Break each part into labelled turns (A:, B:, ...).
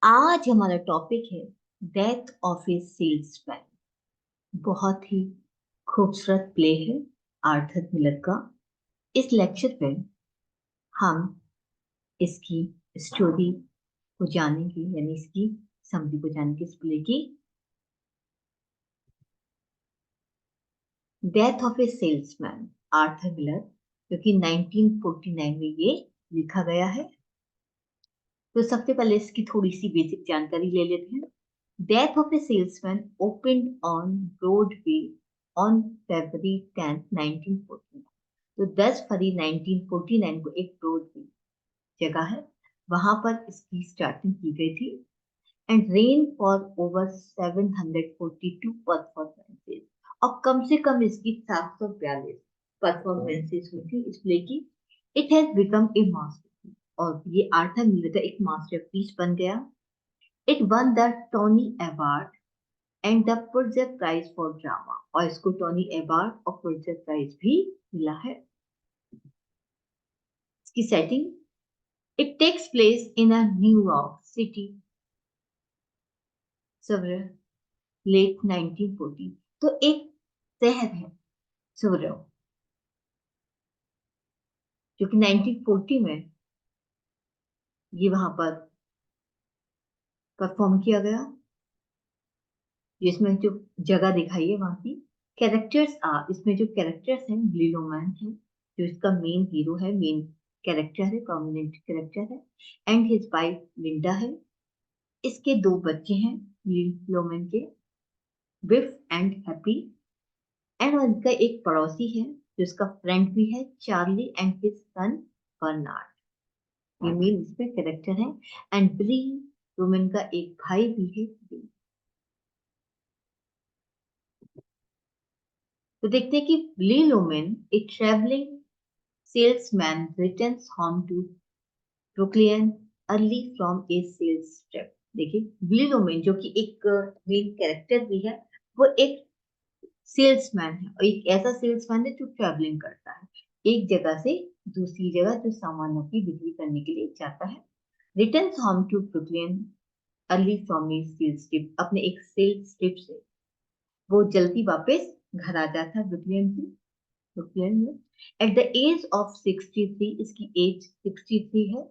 A: आज हमारा टॉपिक है डेथ ऑफ ए सेल्समैन। बहुत ही खूबसूरत प्ले है आर्थर मिलर का। इस लेक्चर में हम इसकी स्टोरी को जानेंगे, यानी इसकी समरी को जानेंगे इस प्ले की। Death of A salesman, Arthur Miller, जो कि 1949 में ये लिखा गया है। तो सबसे पहले इसकी थोड़ी सी बेसिक जानकारी ले लेते हैं। Death of a salesman opened on Broadway on February 10th, 1949। तो 10 फरवरी 1949 को एक ब्रॉडवे जगह है, वहां पर इसकी स्टार्टिंग की गई थी। And rain for over 742 performances, और कम से कम इसकी 742 परफॉर्मेंसेज हुई थी इस प्ले की। It has become a masterpiece, और ये आर्थर मिलर का एक मास्टरपीस बन गया। It won the Tony award and the Pulitzer prize for drama, और इसको टोनी अवार्ड और पुलित्जर प्राइज भी मिला है। इसकी setting, it takes place in a New York city सवेरे लेट 1940। तो एक शहर है सवेरे, जो कि 1940 में ये वहां पर परफॉर्म किया गया, जिसमें जो जगह दिखाई है वहां की। कैरेक्टर्स इसमें जो कैरेक्टर्स हैं, बिली लोमैन है जो इसका मेन हीरो है, मेन कैरेक्टर है, प्रोमिनेंट कैरेक्टर है। एंड हिज वाइफ लिंडा है। इसके दो बच्चे हैं बिली लोमैन के, विफ एंड हैप्पी। एंड उनका एक पड़ोसी है जो इसका फ्रेंड भी है, Charlie and his son Bernard. ये मेन इसमें कैरेक्टर है। एंड बिली लोमैन का एक भाई भी है, बिली। तो देखते हैं कि बिली लोमैन, एक travelling salesman returns home to Brooklyn early from a sales trip। देखिए, बिली लोमैन जो कि एक मेन कैरेक्टर भी है, वो एक सेल्समैन है, और एक ऐसा सेल्समैन है जो ट्रैवलिंग करता है एक जगह से दूसरी जगह, जो सामानों की बिक्री करने के लिए जाता है। Returns home to Brooklyn early from a sales trip, अपने एक सेल्स ट्रिप से वो जल्दी वापस घर आ जाता है ब्रुकलिन से। ब्रुकलिन में एट द एज ऑफ 63, इसकी एज 63 है।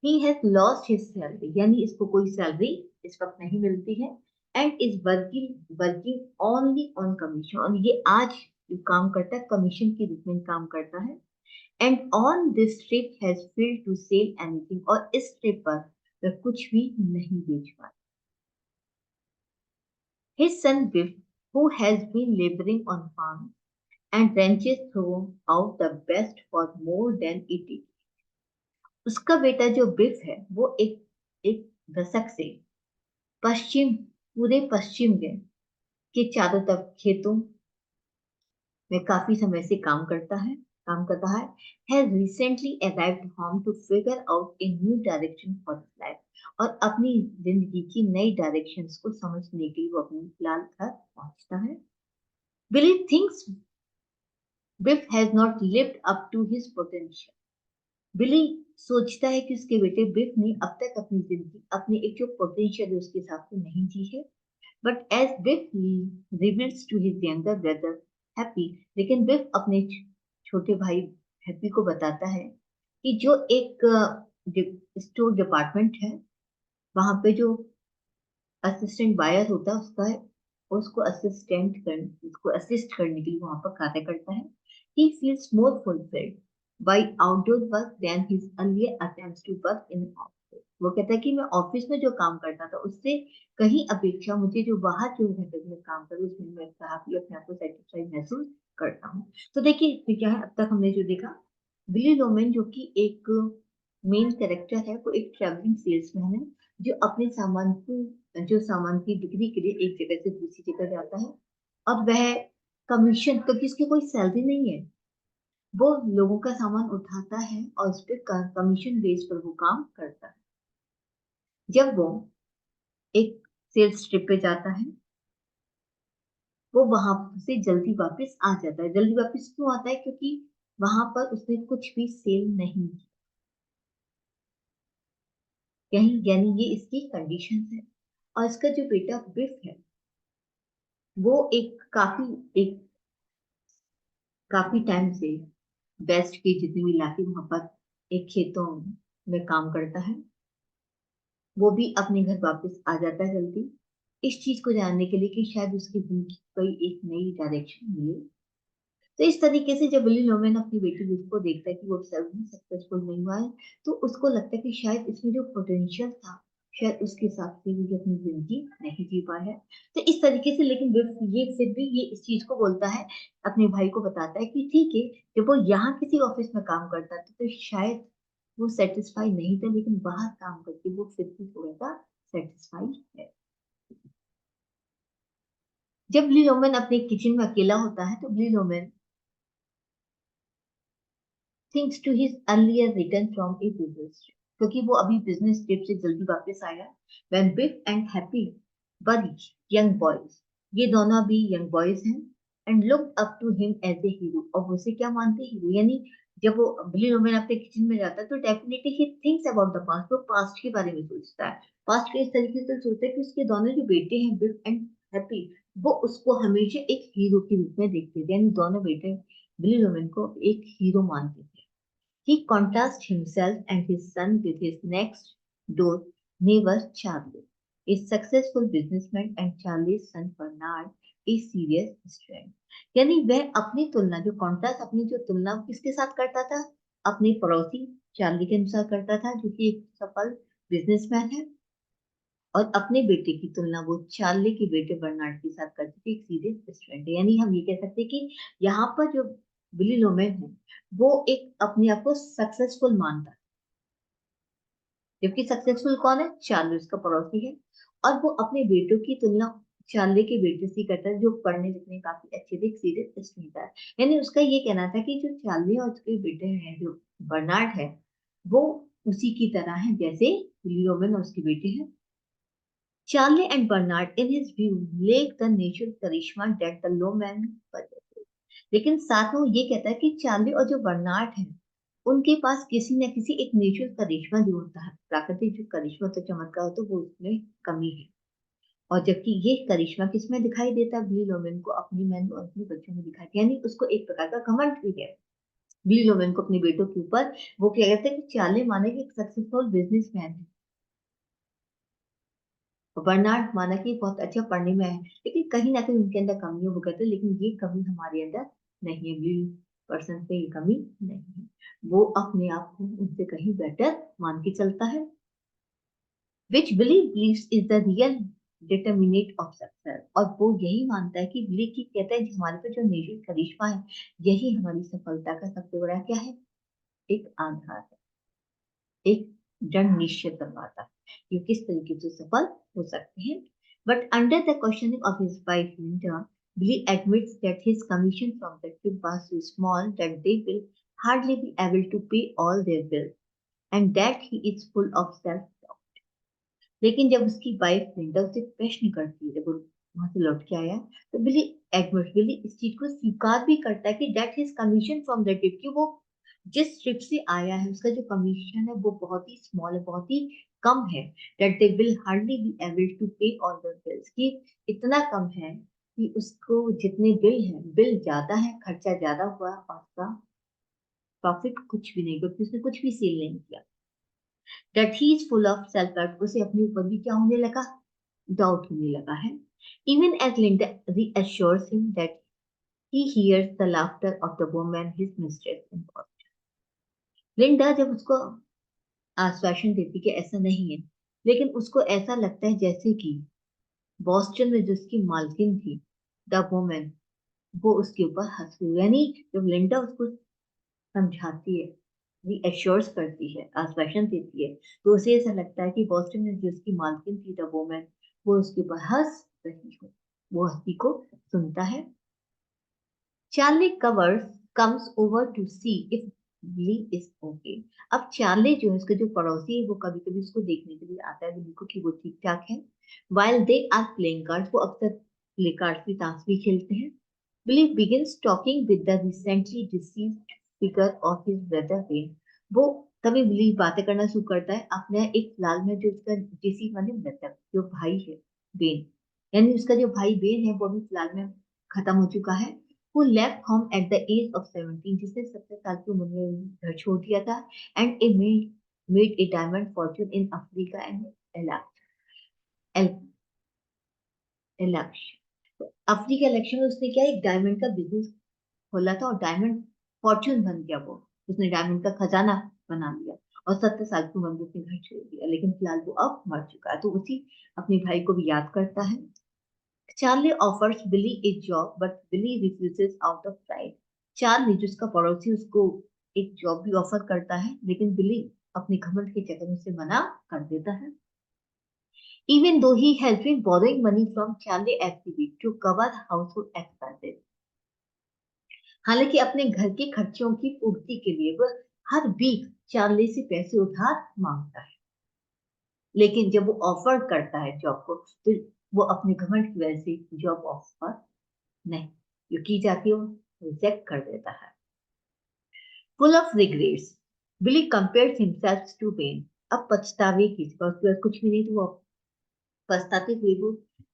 A: He has lost his salary, यानी इसको कोई सैलरी इस वक्त नहीं मिलती है। And is working working only on commission, और ये आज जो काम करता है कमीशन के रूप में काम करता है। And on this trip has failed to sell anything, और इस ट्रिप पर वह कुछ भी नहीं बेच पाया। His son Biff, who has been laboring on farms and ranches throughout the West for more than 80, उसका बेटा जो बिफ है वो एक एक दशक से पश्चिम पूरे पश्चिम के चारों तरफ खेतों में काफी समय से काम करता है। Has recently arrived home to figure out a new direction for his life, और अपनी जिंदगी की नई डायरेक्शंस को समझने के लिए वो अपनी फिलहाल घर पहुंचता है। Willy thinks Biff has not lived up to his potential. Willy सोचता है कि उसके बेटे बिफ ने अब तक अपनी जिंदगी अपनी एक जो पोटेंशियल है उसके हिसाब से नहीं जी है। But as Biff reveals to his younger brother Happy, लेकिन बिफ अपने छोटे भाई हैप्पी को बताता है कि जो एक स्टोर डिपार्टमेंट है, वहां पे जो असिस्टेंट बायर होता है उसका है, उसको असिस्ट करने के लिए वहां पर कार्य करता है। He feels more fulfilled by outdoor work than his earlier attempts to work in office. वो कहता है कि मैं ऑफिस में जो काम करता था उससे कहीं अपेक्षा मुझे जो बाहर जो घर में काम करूँ उसमें मैं काफी अपने आप को सेटिस्फाई महसूस करता हूँ। तो देखिए इसमें क्या है, अब तक हमने जो देखा, बिली लोमेन जो कि एक मेन कैरेक्टर है, वो एक ट्रैवलिंग सेल्समैन है जो अपने जो सामान की बिक्री के लिए एक जगह से दूसरी जगह जाता है। और वह कमीशन, क्योंकि इसकी कोई सैलरी नहीं है, वो लोगों का सामान उठाता है और उस पर कमीशन बेस पर वो काम करता है। जब वो एक सेल्स ट्रिप पे जाता है, वो वहां से जल्दी वापस आ जाता है। जल्दी वापस क्यों आता है? क्योंकि वहां पर उसने कुछ भी सेल नहीं किया। यही यानी ये इसकी कंडीशन है। और इसका जो बेटा बिफ है वो एक काफी टाइम से वेस्ट की जितनी भी इलाके वहां पर एक खेतों में काम करता है। वो भी अपने घर वापस आ जाता है जल्दी, इस चीज को जानने के लिए कि शायद उसकी जिंदगी को कोई एक नई डायरेक्शन मिले। तो इस तरीके से जब विली लोमैन अपनी बेटी बिफ को देखता है कि वो सक्सेसफुल नहीं हुआ है, तो उसको लगता है कि शायद इसमें जो पोटेंशियल था, शायद उसके हिसाब से भी अपनी जिंदगी नहीं जी पाया है। तो इस तरीके से लेकिन बिफ ये फिर भी ये इस चीज को बोलता है, अपने भाई को बताता है कि ठीक है, जब वो यहाँ किसी ऑफिस में काम करता था तो शायद वो सेटिस्फाई नहीं था, लेकिन बाहर काम करके वो फिर भी थोड़ा सा सेटिस्फाई है। जब ब्ली लोमन अपने किचन में अकेला होता है तो Willy Loman thinks to his earlier return from a business trip, क्योंकि वो अभी बिजनेस ट्रिप से जल्दी वापस आया। When Biff and happy were young boys, ये दोनों भी यंग बॉयज हैं, and look up to him as a hero, और उसे क्या मानते हैं, हीरो। यानी जब वो बिली रोमन अपने किचन में जाता है तो definitely he thinks about the past, वो पास्ट के बारे में सोचता है। पास्ट के इस तरीके से सोचता है कि उसके दोनों जो बेटे हैं बिग एंड हैप्पी, वो उसको हमेशा एक हीरो के रूप में देखते थे, यानी दोनों बेटे बिली रोमन को एक हीरो मानते थे। He contrasts himself and his son with his next door neighbor Charlie, a successful businessman, and Charlie's son Bernard, a serious student. यानी वह अपनी तुलना, जो कॉन्ट्रास्ट, अपनी जो तुलना वो किसके साथ करता था, अपने पड़ोसी चार्ली के अनुसार करता था, जो कि एक सफल बिजनेसमैन है। और अपने बेटे की तुलना वो चार्ली के बेटे बर्नार्ड के साथ करते थे, एक सीरियस स्टूडेंट। यानी हम ये कह सकते हैं कि यहाँ पर जो बिली लोमैन है वो एक अपने आप को सक्सेसफुल मानता है, जबकि सक्सेसफुल कौन है, चार्ली उसका पड़ोसी है। और वो अपने बेटों की तुलना चार्ली के बेटे से करता है, जो पढ़ने लिखने काफी अच्छे थे, सीरियस स्टूडेंट है। यानी उसका ये कहना था कि जो चार्ली और उसके बेटे हैं, जो बर्नार्ड है, वो उसी की तरह है जैसे बिली लोमैन और उसके बेटे हैं। Charlie and Bernard, in his view, lack the natural charisma that the lowman possesses. लेकिन साथ में वो ये कहता है कि चार्ली और जो बर्नार्ड है, उनके पास किसी न किसी एक नेचुरल करिश्मा जो होता है, प्राकृतिक जो करिश्मा तो चमत्कार होता है, वो उसमें कमी है। और जबकि ये करिश्मा किसमें दिखाई देता है, बिली लोमैन को अपनी मैन और अपने बच्चों में दिखाई देता है, यानी उसको एक प्रकार का घमंड भी है बिली लोमैन को अपने बेटों के ऊपर। वो क्या कहते हैं कि चार्ली माने कि एक सक्सेसफुल बिजनेसमैन है, बर्नार्ड माना कि बहुत अच्छा पढ़ने में है, लेकिन कहीं ना कहीं उनके अंदर कमी है। वो कहते हैं लेकिन ये कमी हमारे अंदर नहीं है, ब्लू पर्सन पे ये कमी नहीं है, वो अपने आप को उनसे कहीं बेटर मान के चलता है। विच बिली believes is the real determinate of success, और वो यही मानता है कि बिली की कहता है कि हमारे पे जो नेचुरल करिश्मा है, यही हमारी सफलता का सबसे बड़ा क्या है, एक आधार है, एक दृढ़ निश्चय करवाता है कि किस तरीके से सफल हो सकते हैं। But under the questioning of his wife Linda, Billy admits that his commission from the trip was so small that they will hardly be able to pay all their bills, and that he is full of self-doubt. लेकिन जब उसकी wife Linda उससे प्रश्न करती है, जब वो वहां से लौट के आया, तो बिली इस चीज को स्वीकार भी करता है कि that his commission from the trip, कि वो जिस ट्रिप से आया है उसका जो कमीशन है वो बहुत ही स्मॉल है, बहुत ही कम है। That they will hardly be able to pay all the bills, कि इतना कम है कि उसको जितने बिल हैं, बिल ज्यादा है, खर्चा ज्यादा हुआ और उसका प्रॉफिट कुछ भी नहीं, क्योंकि उसने कुछ भी सेल नहीं किया। That he is full of self doubt, उसे अपने ऊपर भी क्या होने लगा, डाउट होने लगा है। Even as Linda reassures him that he hears the laughter of the woman his mistress in Boston. Linda जब उसको आश्वासन देती कि ऐसा नहीं है, लेकिन उसको ऐसा लगता है जैसे कि बॉस्टन में जो उसकी मालकिन थी, द वुमन, वो उसके ऊपर हंस रही है। यानी जब लिंडा उसको समझाती है, रीअश्योर्स करती है, आश्वासन देती है, तो उसे ऐसा लगता है कि बॉस्टन में जो उसकी मालकिन थी, द वुमन, वो उसके ऊपर हंस रही हो, वो हंसी को सुनता है। Charlie covers comes over to see if Billy is okay. अब चार्ली जो है, उसके जो पड़ोसी है, वो कभी कभी उसको देखने के लिए आता है बिली को कि वो ठीक ठाक है। While they are playing cards, वो अक्सर प्ले कार्ड्स भी, ताश भी खेलते हैं। Willy begins talking with the recently deceased figure of his brother Ben, वो तभी बिली बातें करना शुरू करता है। अपने एक फिलहाल में जो उसका जेसी माने मृतक जो भाई है बेन, यानी उसका जो भाई बेन है वो भी फिलहाल में खत्म हो चुका है। वो left home at the age of 17, जिसने 17 साल की उम्र में घर छोड़ दिया था। And A made a diamond Fortune in Africa and election. Africa election में उसने क्या एक डायमंड का बिजनेस खोला था और डायमंड फॉर्च्यून बन गया वो। उसने डायमंड का खजाना बना लिया और 70 साल की उम्र में उसने घर छोड़ दिया। लेकिन फिलहाल वो अब मर चुका है, तो उसी अपने भाई को भी याद करता है। Charlie offers Billy a job but Billy refuses out of pride. Charlie जो उसका पड़ोसी उसको एक जॉब भी ऑफर करता है, लेकिन बिली अपने घमंड के चक्कर में उसे मना कर देता है। Even though he has been borrowing money from Charlie FTV to cover household expenses, हालांकि अपने घर के खर्चों की पूर्ति के लिए वह हर वीक चार्ली से पैसे उधार मांगता है। लेकिन जब वो ऑफर करता है जॉब को, तो वो अपने घमंड की वजह से जॉब ऑफर नहीं जो की जाती है वो रिजेक्ट कर देता है। Full of regrets, Billy compares himself to Ben. अब पछतावे की उसके पास कुछ भी नहीं, तो वो पछताते हुए वो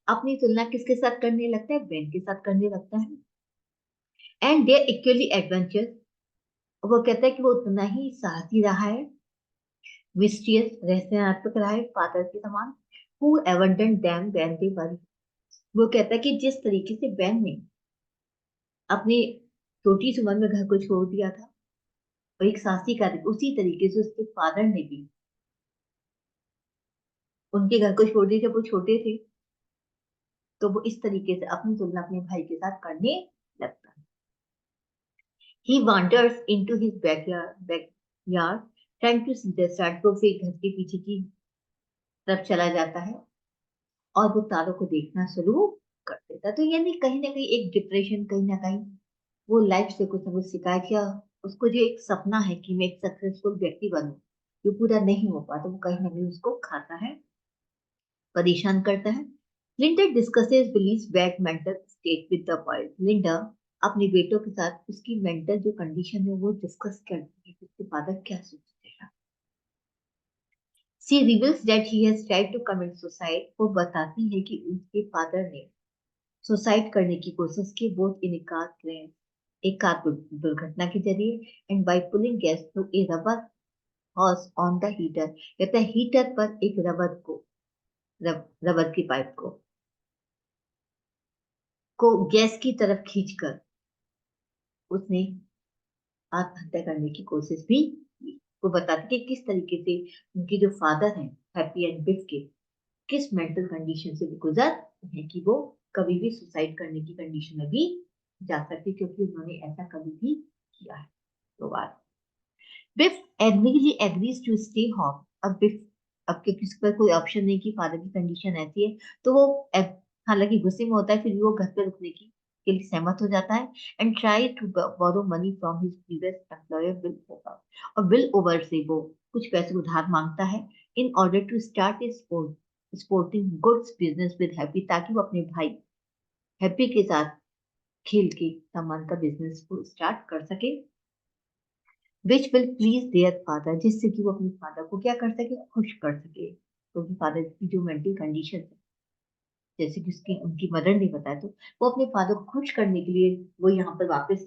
A: अपनी तुलना किसके साथ करने लगता है, बेन के साथ करने लगता है। एंड दे इक्वली एडवेंचर, वो कहता है कि वो उतना ही साहसी रहा है, मिस्टीरियस रहस्यात्मक रहा है फादर के समान। Who abandon them when they were. वो कहता है कि जिस तरीके से बेन ने अपनी छोटी सी उम्र में घर को छोड़ दिया था और एक साहसी कार्य, उसी तरीके से उसके फादर ने भी उनके घर को छोड़ दिया जब वो छोटे थे। तो वो इस तरीके से अपनी तुलना अपने भाई के साथ करने लगता है। He wanders into his backyard trying to see the stars, तो फिर घर के पीछे की तरफ चला जाता है और वो तारों को देखना शुरू कर देता है। तो यानी कहीं ना कहीं एक डिप्रेशन, कहीं ना कहीं वो लाइफ से कुछ ना कुछ शिकायत, या उसको जो एक सपना है कि मैं एक सक्सेसफुल व्यक्ति बनूं, जो पूरा नहीं हो पाता, वो कहीं ना कहीं उसको खाता है, परेशान करता है। Linda discusses Belize bad mental state with the boys. Linda अपने बेटों के साथ उसकी मेंटल जो कंडीशन है वो डिस्कस करती है कि उसके फादर क्या सोचते हैं। She reveals that he has tried to commit suicide. वो बताती है कि उसके फादर ने सुसाइड करने की कोशिश की, बोथ इन कार क्रैश, एक कार दुर्घटना के जरिए, and by pulling gas through a rubber hose on the heater. कहता है हीटर पर एक रबर को, रबर की पाइप को गैस की तरफ खींचकर उसने आत्महत्या करने की कोशिश भी की। वो बताती कि किस तरीके से उनके जो फादर हैं हैप्पी एंड बिफ के, किस मेंटल कंडीशन से वो गुजर है कि वो कभी भी सुसाइड करने की कंडीशन में भी जा सकती, क्योंकि उन्होंने ऐसा कभी भी किया है। तो बात बिफ एडमिटली एग्रीज टू स्टे होम। अब बिफ, अब क्योंकि उसके पास कोई ऑप्शन नहीं कि फादर की कंडीशन ऐसी है, तो वो हालांकि गुस्से में होता है, फिर भी वो घर पे रुकने की के लिए सहमत हो जाता है। And try to borrow money from his previous employer Bill Oliver. और बिल ओवर से वो कुछ पैसे उधार मांगता है in order to start a sporting goods business with Happy, ताकि वो अपने भाई हैप्पी के साथ खेल के सामान का बिजनेस को स्टार्ट कर सके, which will please their father, जिससे कि वो अपने फादर को क्या कर सके, खुश कर सके। क्योंकि फादर की जो मेंटल कंडीशन है, जैसे कि उसकी उनकी मदर ने बताया, तो वो अपने फादर को खुश करने के लिए वो यहाँ पर वापस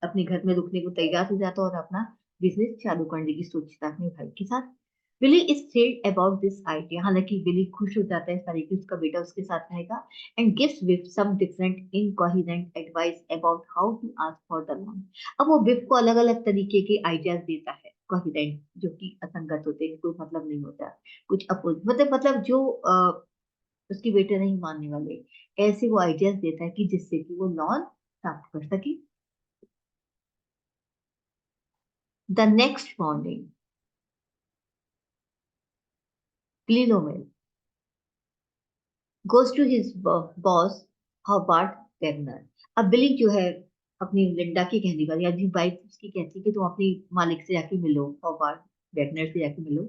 A: अपने घर में रुकने को तैयार हो जाता है और अपना बिजनेस चालू करने की सोचता है अपने भाई के साथ। Willy is thrilled about this idea, हालांकि बिली खुश हो जाता है इस तरह कि उसका बेटा उसके साथ रहेगा। And gives Biff some different incoherent advice about how to ask for the loan. अब वो विप को अलग अलग तरीके के आइडियाज देता है, कोहेरेंट जो कि असंगत होते हैं, कोई मतलब नहीं होता, कुछ अपोज मतलब जो उसके बेटे नहीं मानने वाले, ऐसे वो आइडियाज देता है कि जिससे कि वो लॉन प्राप्त कर सके। The next morning Gleeloman goes to his boss Hobart Wagner. अब बिली जो है अपनी लिंडा की कहने पर, या अपनी वाइफ उसकी कहती है कि तुम अपनी मालिक से जाके मिलो, हॉबार्ट वेगनर से जाके मिलो,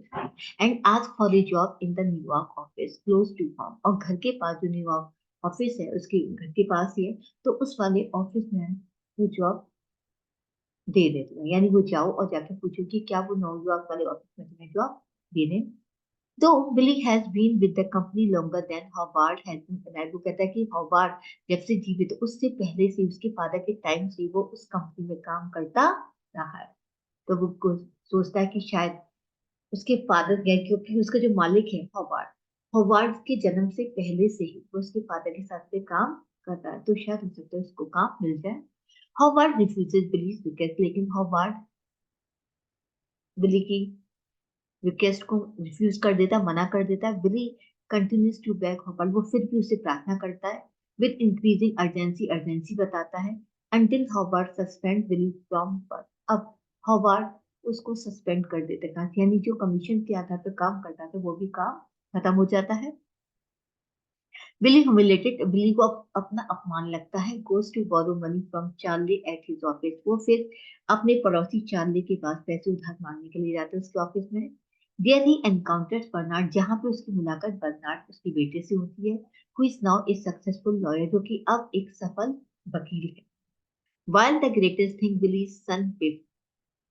A: and ask for a job in the New York office close to home. और घर के पास जो न्यूयॉर्क ऑफिस है उसके घर के पास ही है, तो उस वाले ऑफिस में वो जॉब दे देते हैं, यानी वो जाओ और जाके पूछो कि क्या वो न्यूयॉर्क वाले ऑफिस में तुम्हें जॉब दे दें। तो Willy has been with the company longer than Howard has been alive. वो कहता है कि हॉवार्ड जब से जीवित है, उससे पहले से उसके फादर के टाइम से वो उस कंपनी में काम करता रहा है। तो वो सोचता है कि शायद उसके फादर गए, क्योंकि उसका जो मालिक है हॉवार्ड, हॉवार्ड के जन्म से पहले से ही वो उसके फादर के साथ में काम करता है, तो शायद हो सकता है उसको काम मिल जाए। हॉवार्ड रिफ्यूजेस बिलीज रिक्वेस्ट, लेकिन हॉवार्ड बिली की रिक्वेस्ट को रिफ्यूज कर देता, मना कर देता है। बिली कंटिन्यूज टू बैक हॉवर्ड, वो फिर भी उससे प्रार्थना करता है विद इंक्रीजिंग अर्जेंसी, अर्जेंसी बताता है, until Howard suspend Billy from work. अब हॉवर्ड उसको सस्पेंड कर देते हैं, यानी जो कमीशन के आधार पर काम करता था वो भी काम खत्म हो जाता है। बिली ह्यूमिलेटेड, बिली को अपना अपमान लगता है, goes to borrow money from Charlie at his office. वो फिर अपने पड़ोसी चार्ली के पास पैसे उधार मांगने के लिए जाते हैं उसके ऑफिस में। देयर ही एनकाउंटर्स बर्नार्ड, जहां पे उसकी मुलाकात बर्नार्ड उसके बेटे से होती है, who is now A successful lawyer, जो कि अब एक सफल वकील है। While the greatest thing Billy's son Biff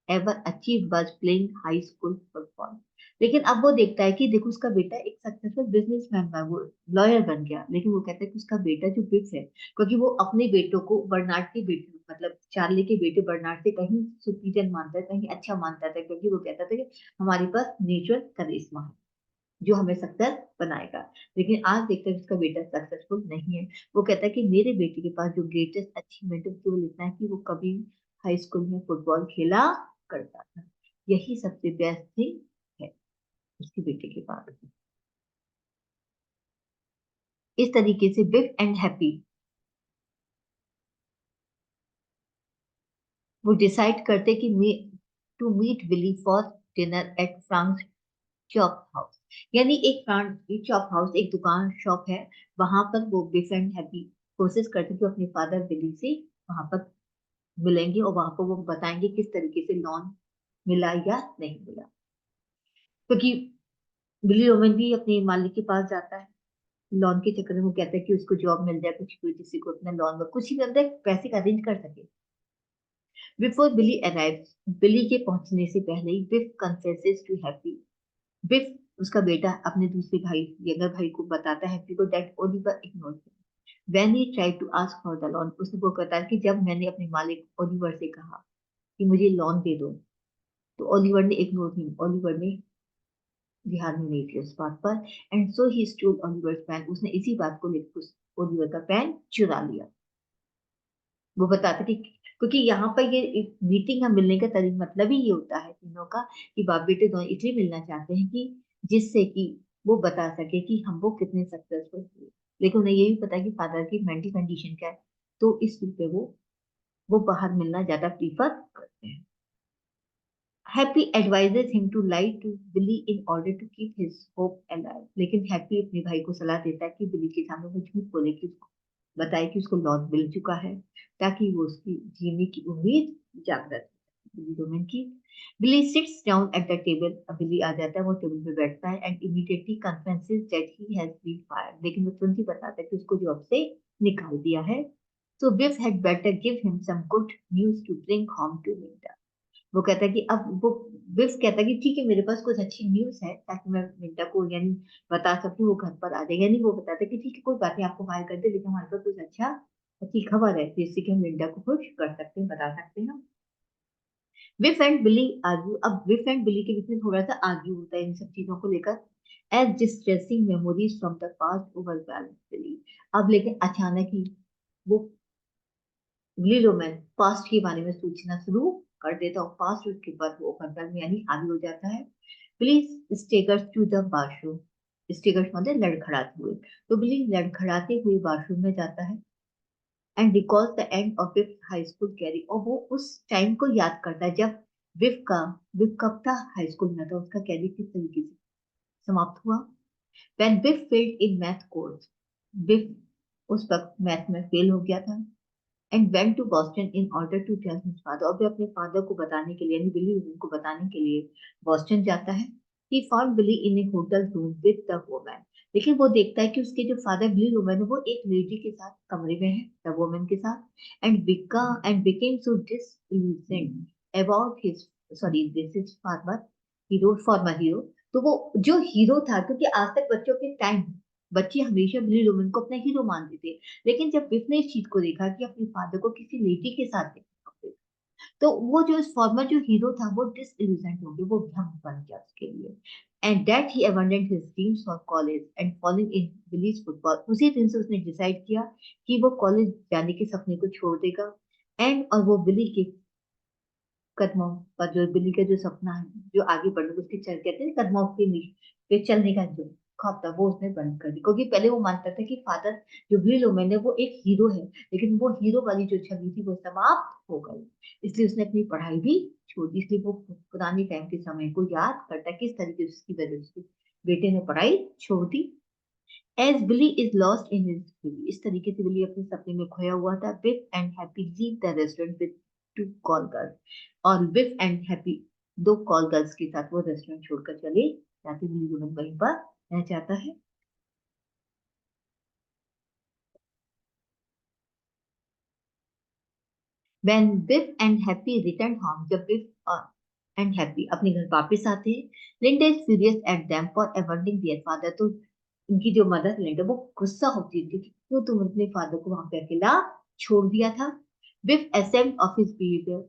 A: ever achieve was playing high school football, लेकिन अब वो देखता है कि देखो उसका बेटा एक सक्सेसफुल बिजनेसमैन बना, वो लॉयर बन गया, लेकिन वो कहता है कि उसका बेटा जो बिफ है, क्योंकि वो अपने बेटों को बर्नार्ड के बेटे, मतलब चार्ली के बेटे बर्नार्ड से कहीं सुपीरियर मानता है, कहीं अच्छा मानता था, क्योंकि वो कहता था कि हमारे पास नेचुरल करिश्मा है जो हमें सक्सेस बनाएगा। लेकिन आज देखते हैं कि उसका बेटा सक्सेसफुल नहीं है। वो कहता है कि मेरे बेटे के पास जो ग्रेटेस्ट अचीवमेंट है केवल इतना है कि वो कभी हाई स्कूल में फुटबॉल खेला करता था, यही सबसे बेस्ट थिंग है उसके बेटे के पास। इस तरीके से बिग एंड हैप्पी वो डिसाइड करते कि to meet Willy for dinner at Frank's chop house, यानी एक फ्रांस चॉप हाउस एक दुकान शॉप है, वहां पर वो बिग एंड हैप्पी कोशिश करते कि वो अपने फादर बिली से वहां पर मिलेंगे और वहां पर वो बताएंगे किस तरीके से लोन मिला या नहीं मिला। क्योंकि बिली रोमन भी अपने मालिक के पास जाता है लोन के चक्कर में, वो कहता है कि उसको जॉब मिल जाए, कुछ कोई किसी को अपना लोन में कुछ ही मतलब पैसे का अरेंज कर सके। बिफोर बिली अराइव्स, बिली के पहुंचने से पहले ही बिफ कन्फेसेस टू हैप्पी, बिफ उसका बेटा अपने दूसरे भाई यंगर भाई को बताता है हैप्पी को that Oliver ignored him when he tried to ask for the loan. उसने वो कहता है कि जब मैंने अपने मालिक ओलिवर से कहा कि मुझे लोन दे दो, तो ओलिवर ने इग्नोर हिम, ओलिवर ने ध्यान ही नहीं दिया उस बात पर, and so he stole Oliver's pen, उसने इसी बात को लेकर उस ओलिवर का पेन चुरा लिया। वो बताते थे क्योंकि यहाँ पर ये मीटिंग का मिलने का तरीका मतलब ही ये होता है तीनों का कि बाप बेटे दोनों इसलिए मिलना चाहते हैं कि जिससे कि वो बता सके कि हम वो कितने सक्सेसफुल हुए, लेकिन उन्हें ये भी पता है कि फादर की मेंटल कंडीशन क्या है, तो इस पे वो बाहर मिलना ज्यादा प्रीफर करते हैं। Happy advises him to lie to Billy in order to keep his hope alive, लेकिन हैप्पी अपने भाई को सलाह देता है कि बिली के सामने वो झूठ बोले, कि उसको बताए कि उसको लॉस मिल चुका है, ताकि वो उसकी जीने की उम्मीद जागृत हो। बिली रोमन की Willy sits down at the table, Willy आ जाता है, वो टेबल पे बैठता है and immediately confesses that he has been fired, लेकिन वो तुरंत ही बताता है कि उसको जॉब से निकाल दिया है। So Biff had better give him some good news to bring home to winter. वो कहता है कि अब वो बिफ कहता है कि ठीक है मेरे पास कुछ अच्छी न्यूज है, ताकि मैं मिंटा को यानी बता सकूं वो घर पर आ जाए, यानी वो बताता है कि ठीक है कोई बात नहीं आपको बाहर कर दे, लेकिन हमारे पास कुछ अच्छा अच्छी खबर है जिससे कि हम मिंटा को खुश कर सकते हैं, बता सकते हैं। विफ एंड बिली आर्ग्यू, अब विफ एंड बिली के बीच में थोड़ा सा आर्ग्यू होता है इन सब चीजों को लेकर, as distressing memories from the past overwhelm Willy. अब लेकिन अचानक ही वो बिली रोमन पास्ट के बारे में सोचना शुरू कर देता हूँ, पास्ट उसके बाद वो ओवरवेल्म में यानी हावी हो जाता है। प्लीज स्टेगर्स टू द वाशरूम, स्टेगर्स मतलब लड़खड़ाते हुए, तो बिली लड़खड़ाते हुए वाशरूम में जाता है and recalls the end of Biff high school career, और वो उस टाइम को याद करता है जब विफ कब था हाई स्कूल में था, उसका कैरी किस तरीके से समाप्त हुआ। When Biff failed in math course, Biff उस वक्त मैथ में फेल हो गया था, and went to Boston in order to tell his father, और वे अपने फादर को बताने के लिए यानी बिली को बताने के लिए बॉस्टन जाता है। He found Billy in a hotel room with the woman, लेकिन वो देखता है कि उसके जो फादर बिली वुमन है वो एक लेडी के साथ कमरे में है, द वुमन के साथ, and became so disillusioned, about his, sorry this is farmer hero, former hero. तो वो जो हीरो था, क्योंकि आज तक बच्चों के टाइम बच्चे हमेशा बिली लोमन को अपना हीरो मानते थे, लेकिन जब बिफ ने इस चीज को देखा कि अपने फादर को किसी लेडी के साथ देखा, तो वो जो फॉर्मर जो हीरो था वो डिसइल्यूजन हो गया, वो भ्रम बन गया उसके लिए। And that he abandoned his dreams for college and following in Billy's football. उसी दिन से उसने डिसाइड किया कि वो कॉलेज जाने के सपने को छोड़ देगा, एंड और वो बिली के कदमों पर, जो बिल्ली का जो सपना है, जो आगे बढ़ने को उसके चल कहते हैं कदमों के पे चलने का जो ख्वाब था, वो उसने बंद कर दी। क्योंकि पहले वो मानता था कि फादर जो बिली लोमैन है वो एक हीरो है, लेकिन वो हीरो वाली जो छवि थी वो समाप्त हो गई, इसलिए उसने अपनी पढ़ाई भी छोड़ दी। इसलिए वो पुराने टाइम के समय को याद करता है, किस तरीके से उसकी वजह से बेटे ने पढ़ाई छोड़ दी। As Billy is lost in his Billy, इस तरीके से बिली अपने सपने में खोया हुआ था। Biff and Happy leave the restaurant with two call girls, और बिफ एंड हैप्पी दो कॉल गर्ल्स के साथ वो रेस्टोरेंट छोड़कर चले जाते, बिली वुमन वहीं पर रह जाता है। When Biff and Happy return home, जब बिफ एंड हैप्पी अपने घर वापस आते हैं, Linda is furious at them for abandoning their father. तो उनकी जो मदर लिंडा वो गुस्सा होती है कि क्यों तुम अपने फादर को वहां पे अकेला छोड़ दिया था। बिफ एसेम्ड ऑफ हिज बिहेवियर,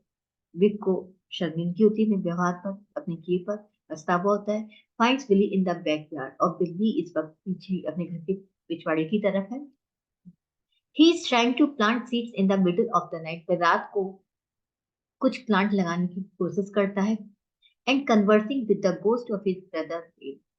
A: बिफ को शर्मिंदगी होती है अपने व्यवहार पर, अपने किए पर पछतावा होता है। Finds Billy in the backyard, और बिल्ली इस वक्त पीछे अपने घर के पिछवाड़े की तरफ है। He is trying to plant seeds in the middle of the night, रात को कुछ प्लांट लगाने की कोशिश करता है। And conversing with the ghost of his brother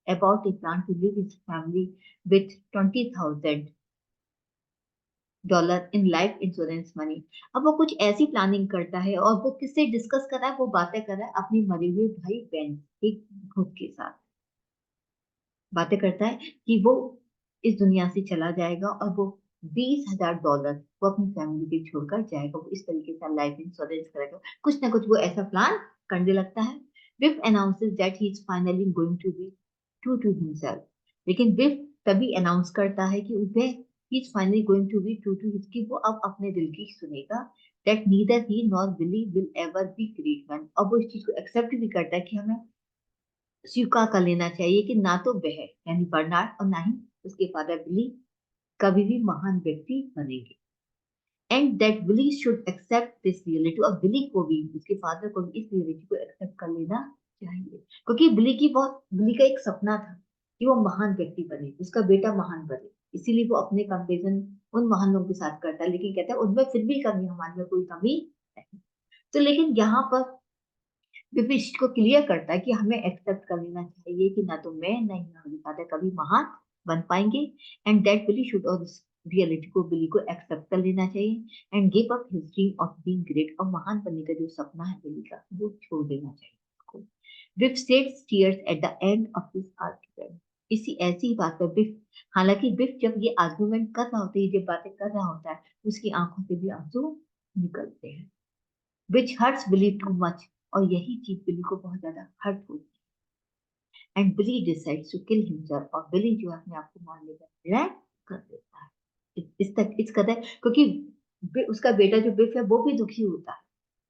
A: about a plan to leave his family with $20,000 in life insurance money. अब वो कुछ ऐसी प्लानिंग करता है, और वो किससे डिस्कस कर रहा है, वो बातें कर रहा है अपने मरे हुए भाई बहन एक भूत के साथ। बातें करता है कि वो इस दुनिया से चला जाएगा, और वो $20,000 वो अपनी फैमिली के छोड़कर जाएगा, वो इस तरीके से लाइफ इंश्योरेंस करेगा। कुछ ना कुछ वो ऐसा प्लान करने लगता है। Biff announces that he is finally going to be true to himself, लेकिन बिफ तभी अनाउंस करता है कि वह he is finally going to be true to his, कि वो अब अपने दिल की सुनेगा। That neither he nor Billy will ever be great man, अब वो इस चीज को एक्सेप्ट भी करता है कि हमें स्वीकार कर लेना चाहिए कि ना तो वह यानी बर्नार्ड और ना ही उसके फादर बिली कभी भी महान व्यक्ति बनेंगे। And that Billy should accept this reality, और बिली को भी, उसके फादर को भी इस रियलिटी को एक्सेप्ट कर लेना चाहिए। क्योंकि बिली का एक सपना था कि वो महान व्यक्ति बने, उसका बेटा महान बने, इसीलिए वो अपने कंपेरिजन उन महान लोगों के साथ करता है, लेकिन कहता है उनमें फिर भी कमी, हमारे में कोई कमी नहीं। तो लेकिन यहाँ पर विपिश को क्लियर करता है कि हमें एक्सेप्ट कर लेना चाहिए कि ना तो मैं नहीं ना मेरे फादर कभी महान बन पाएंगे। एंड दैट बिली शुड, और रियलिटी को बिली को एक्सेप्ट कर लेना चाहिए। And give up his dream of being great, और महान बनने का जो सपना है बिली का वो छोड़ देना चाहिए उसको। Biff sheds tears at the end of this argument, इसी ऐसी ही बात पर बिफ, हालांकि बिफ जब ये आर्गुमेंट कर रहा होता है, जब बातें कर रहा होता है, उसकी आंखों से भी आंसू निकलते हैं, विच हर्ट्स बिली टू मच, और यही चीज बिली को बहुत ज्यादा हर्ट होती है। And Billy decides to kill himself, और बिली जो है अपने आप को मारने का निर्णय कर देता है। इस तक इस कदर, क्योंकि उसका बेटा जो बिफ है वो भी दुखी होता है,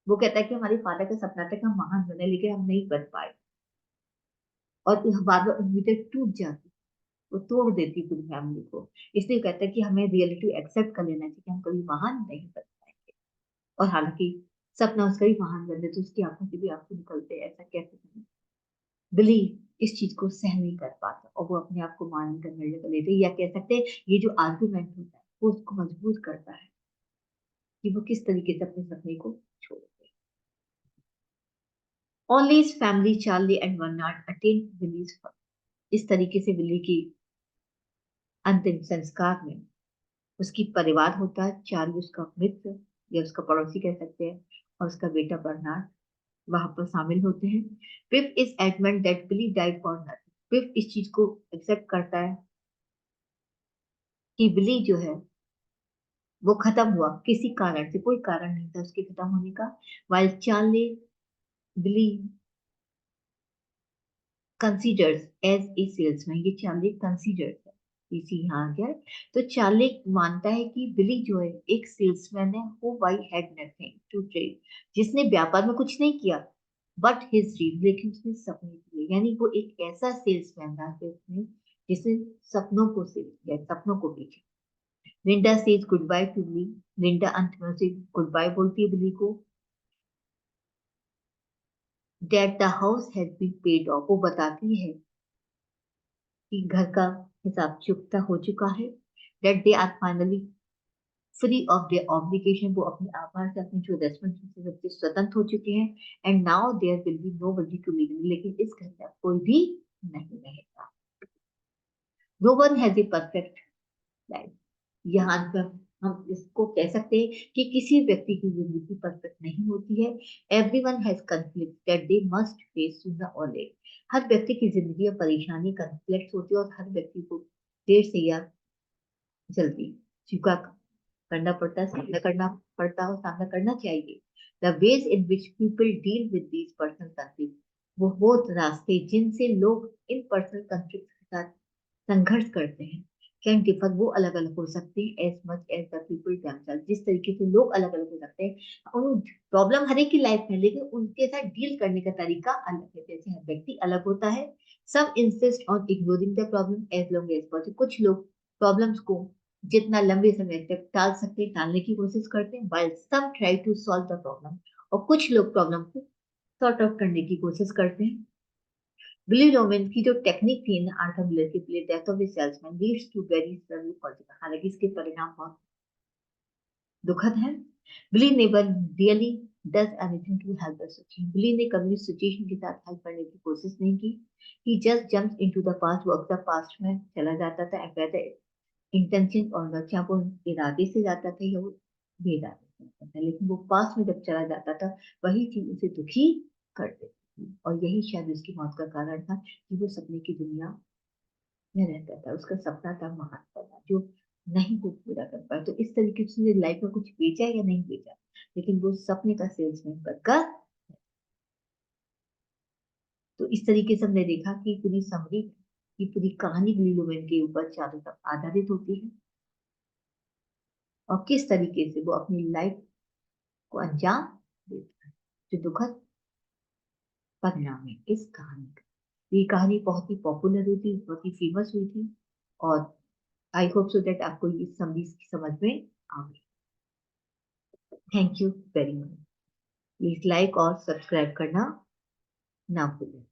A: वो कहता है कि हमारे फादर का सपना था कि हम महान बने, लेकिन हम नहीं बन पाए, और बार बार उम्मीदें टूट जाती, वो तोड़ देती पूरी फैमिली को। इसलिए कहता है कि हमें रियलिटी एक्सेप्ट कर लेना चाहिए कि हम कभी महान नहीं बन पाएंगे। और हालांकि सपना उसका भी महान बन तो उसकी आंखों से भी आंसू निकलते हैं, ऐसा कैसे करें। बिली इस चीज को सह नहीं कर पाता, और वो अपने आप को मारने का निर्णय कर लेते हैं, या कह सकते हैं ये जो आर्गुमेंट होता है वो उसको मजबूर करता है कि वो किस तरीके से अपने सपने को छोड़ दे। Only his family Charlie and Bernard attend Billy's, इस तरीके से बिली की अंतिम संस्कार में उसकी परिवार होता है, चार्ली उसका मित्र या उसका पड़ोसी कह सकते हैं, और उसका बेटा बर्नार्ड वहां पर शामिल होते हैं। Pip is adamant that Billy died for nothing, Pip इस चीज को एक्सेप्ट करता है कि बिली जो है वो खत्म हुआ किसी कारण से, कोई कारण नहीं था उसके खत्म होने का। While Charlie Billy considers as a salesman, ये चार्ली कंसीडर्स है इसी यहाँ आ गया। तो चार्ली मानता है कि बिली जो है एक सेल्समैन है who why had nothing to trade, जिसने व्यापार में कुछ नहीं किया, बट हिज ड्रीम, लेकिन उसने सपने किए। यानी वो एक ऐसा सेल्समैन था कि उसने जिसने सपनों को सेल किया, सपनों को बेचा। Linda says goodbye to Billy. Linda अंत में उसे गुड बाय बोलती है बिली को। That the house has been paid off, वो बताती है कि घर का हिसाब चुकता हो चुका है। That they are finally free of their obligation, वो अपने आभार से, अपनी जो रेस्पॉन्सिबिलिटी से स्वतंत्र हो चुके हैं। And now there will be nobody to live in, लेकिन इस घर में अब कोई भी नहीं रहेगा। No one has a perfect life. यहाँ पर हम इसको कह सकते हैं कि किसी व्यक्ति की जिंदगी परफेक्ट नहीं होती है। Everyone has conflict that they must face sooner और लेट। हर व्यक्ति की जिंदगी में परेशानी, कॉन्फ्लिक्ट होती है, और हर व्यक्ति को देर से या जल्दी स्वीकार करना पड़ता है, सामना करना पड़ता है, और सामना करना चाहिए। The ways in which people deal with these personal conflict, वो बहुत रास्ते जिनसे लोग इन पर्सनल कॉन्फ्लिक्ट के साथ संघर्ष करते हैं, कैन डिफर, वो अलग अलग हो सकते हैं, as much as the people themselves, जिस तरीके से लोग अलग अलग हो सकते हैं। उन प्रॉब्लम हर एक की लाइफ में, लेकिन उनके साथ डील करने का तरीका अलग है। जैसे हर व्यक्ति अलग होता है। Some insist on ignoring the problem as long as possible, कुछ लोग प्रॉब्लम्स को जितना लंबे समय तक टाल सकते हैं टालने की कोशिश करते हैं, while some try to solve the problem, और कुछ लोग प्रॉब्लम को सॉर्ट आउट करने की कोशिश करते हैं। बिली रोमन की जो टेक्निक थी ना आर्थर मिलर की play death of the salesman leads to very severe consequence, हालांकि इसके परिणाम बहुत दुखद है। Billy never really does anything to help the situation, Billy ने कभी सिचुएशन के साथ हेल्प करने की कोशिश नहीं की। He just jumps into the past, वो अक्सर पास्ट में चला जाता था, एंड वेदर इंटेंशन और लक्ष्य को इरादे से जाता था या वो बेइरादे से जाता था, लेकिन वो पास्ट में जब चला जाता था वही चीज उसे दुखी कर देती थी, और यही शायद उसकी मौत का कारण था कि वो सपने की दुनिया में रहता था। उसका सपना था महान बनना, जो नहीं वो पूरा कर पाया। तो इस तरीके से उसने लाइफ में कुछ बेचा या नहीं बेचा, लेकिन वो सपने का सेल्समैन बनकर। तो इस तरीके से हमने देखा कि पूरी समरी की पूरी कहानी बिली लोवेन के ऊपर चारों तरफ आधारित होती है, और किस तरीके से वो अपनी लाइफ को अंजाम देता है, जो दुखद परिणाम है इस कहानी का। ये कहानी बहुत ही पॉपुलर हुई थी, बहुत ही फेमस हुई थी, और आई होप सो दैट आपको इस समरी की समझ में आ गई। Thank you very much. Please like और सब्सक्राइब करना ना भूलें।